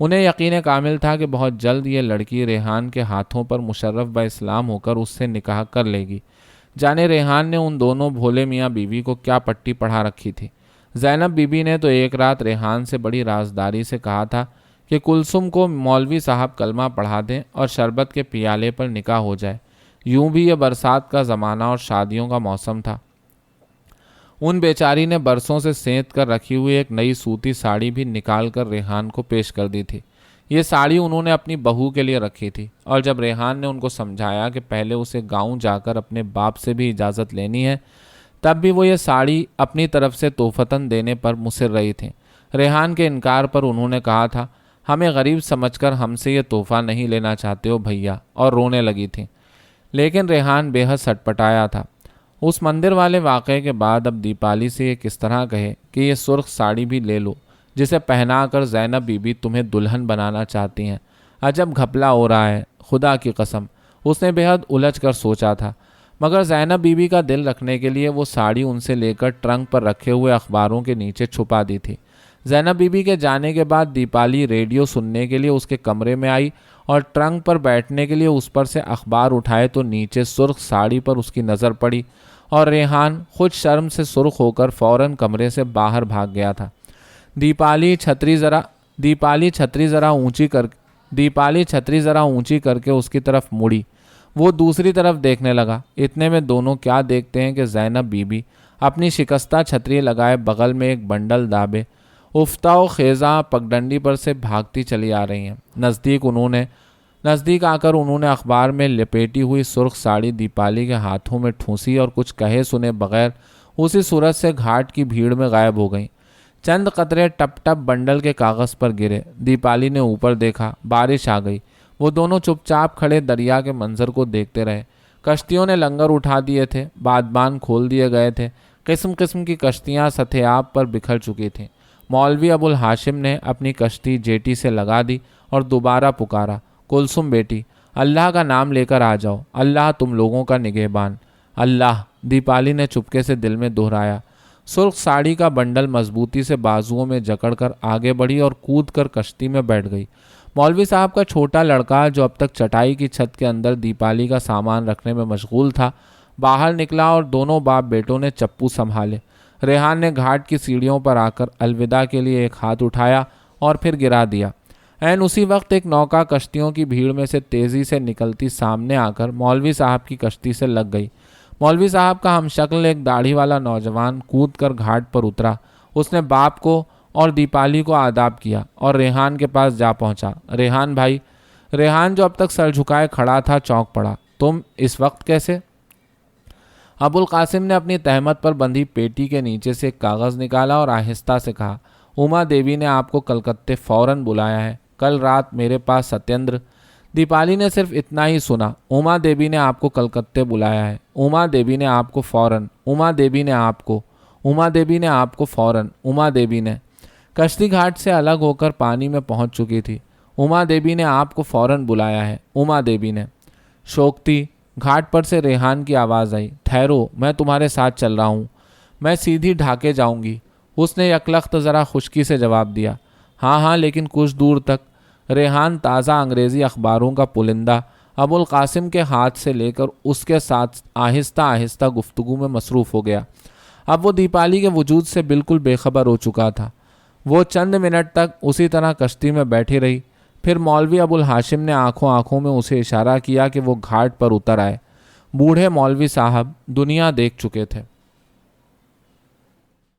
انہیں یقین کامل تھا کہ بہت جلد یہ لڑکی ریحان کے ہاتھوں پر مشرف با اسلام ہو کر اس سے نکاح کر لے گی۔ جانے ریحان نے ان دونوں بھولے میاں بیوی کو کیا پٹی پڑھا رکھی تھی۔ زینب بی بی نے تو ایک رات ریحان سے بڑی رازداری سے کہا تھا کہ کلثوم کو مولوی صاحب کلمہ پڑھا دیں اور شربت کے پیالے پر نکاح ہو جائے۔ یوں بھی یہ برسات کا زمانہ اور شادیوں کا موسم تھا۔ उन बेचारी ने बरसों से सेंत कर रखी हुई एक नई सूती साड़ी भी निकाल कर रेहान को पेश कर दी थी। ये साड़ी उन्होंने अपनी बहू के लिए रखी थी, और जब रेहान ने उनको समझाया कि पहले उसे गांव जाकर अपने बाप से भी इजाज़त लेनी है, तब भी वो ये साड़ी अपनी तरफ से तोहफतन देने पर मुसिर रही थी। रेहान के इनकार पर उन्होंने कहा था, हमें गरीब समझकर हमसे ये तोहफा नहीं लेना चाहते हो भैया, और रोने लगी थी। लेकिन रेहान बेहद सटपटाया था। उस मंदिर वाले वाक़े के बाद अब दीपाली से ये किस तरह कहे कि ये सुर्ख साड़ी भी ले लो जिसे पहनाकर ज़ैनब बीबी तुम्हें दुल्हन बनाना चाहती हैं। अजब घपला हो रहा है, खुदा की कसम, उसने बेहद उलझ कर सोचा था। मगर ज़ैनब बीबी का दिल रखने के लिए वो साड़ी उनसे लेकर ट्रंक पर रखे हुए अखबारों के नीचे छुपा दी थी। ज़ैनब बीबी के जाने के बाद दीपाली रेडियो सुनने के लिए उसके कमरे में आई और ट्रंक पर बैठने के लिए उस पर से अखबार उठाए तो नीचे सुर्ख साड़ी पर उसकी नज़र पड़ी और रेहान खुद शर्म से सुर्ख होकर फ़ौरन कमरे से बाहर भाग गया था। दीपाली छतरी ज़रा ऊंची करके उसकी तरफ मुड़ी। वो दूसरी तरफ देखने लगा। इतने में दोनों क्या देखते हैं कि ज़ैनब बीबी अपनी शिकस्ता छतरी लगाए बगल में एक बंडल दाबे उफ्ता व खेजा पगडंडी पर से भागती चली आ रही हैं। नज़दीक आकर उन्होंने अखबार में लपेटी हुई सुर्ख साड़ी दीपाली के हाथों में ठूंसी और कुछ कहे सुने बगैर उसी सूरत से घाट की भीड़ में गायब हो गईं। चंद कतरे टप टप बंडल के कागज़ पर गिरे। दीपाली ने ऊपर देखा, बारिश आ गई। वो दोनों चुपचाप खड़े दरिया के मंजर को देखते रहे। कश्तियों ने लंगर उठा दिए थे, बादबान खोल दिए गए थे। किस्म किस्म की कश्तियाँ सतह पर बिखर चुकी थीं। मौलवी अबुल हाशिम ने अपनी कश्ती जेटी से लगा दी और दोबारा पुकारा, कुलसुम बेटी, अल्लाह का नाम लेकर आ जाओ, अल्लाह तुम लोगों का निगहबान, अल्लाह। दीपाली ने चुपके से दिल में दोहराया। सुर्ख साड़ी का बंडल मजबूती से बाजुओं में जकड़कर आगे बढ़ी और कूद कर कश्ती में बैठ गई। मौलवी साहब का छोटा लड़का, जो अब तक चटाई की छत के अंदर दीपाली का सामान रखने में मशगूल था, बाहर निकला और दोनों बाप बेटों ने चप्पू संभाले। रेहान ने घाट की सीढ़ियों पर आकर अलविदा के लिए एक हाथ उठाया और फिर गिरा दिया। ऐन उसी वक्त एक नौका कश्तियों की भीड़ में से तेज़ी से निकलती सामने आकर मौलवी साहब की कश्ती से लग गई। मौलवी साहब का हमशक्ल एक दाढ़ी वाला नौजवान कूद कर घाट पर उतरा। उसने बाप को और दीपाली को आदाब किया और रेहान के पास जा पहुंचा। रेहान भाई। रेहान, जो अब तक सर झुकाए खड़ा था, चौंक पड़ा। तुम इस वक्त कैसे? अबुल कासिम ने अपनी तहमत पर बंधी पेटी के नीचे से एक कागज़ निकाला और आहिस्ता से कहा, उमा देवी ने आपको कलकत्ते फ़ौरन बुलाया है। कल रात मेरे पास सत्येंद्र। दीपाली ने सिर्फ इतना ही सुना, उमा देवी ने आपको कलकत्ते बुलाया है, उमा देवी ने आपको फ़ौरन, उमा देवी ने आपको, उमा देवी ने आपको फ़ौरन, उमा देवी ने। कश्ती घाट से अलग होकर पानी में पहुंच चुकी थी। उमा देवी ने आपको फ़ौरन बुलाया है, उमा देवी ने। शोकती। घाट पर से रेहान की आवाज़ आई, ठहरो, मैं तुम्हारे साथ चल रहा हूँ, मैं सीधी ढाके जाऊँगी। उसने यकलख्त ज़रा खुश्की से जवाब दिया, हाँ हाँ, लेकिन कुछ दूर तक। रेहान ताज़ा अंग्रेज़ी अखबारों का पुलिंदा अबुल कासिम के हाथ से लेकर उसके साथ आहिस्ता आहिस्ता गुफ्तगू में मसरूफ़ हो गया। अब वो दीपाली के वजूद से बिल्कुल बेखबर हो चुका था। वो चंद मिनट तक उसी तरह कश्ती में बैठी रही। फिर मौलवी अबुल हाशिम ने आंखों आंखों में उसे इशारा किया कि वो घाट पर उतर आए। बूढ़े मौलवी साहब दुनिया देख चुके थे।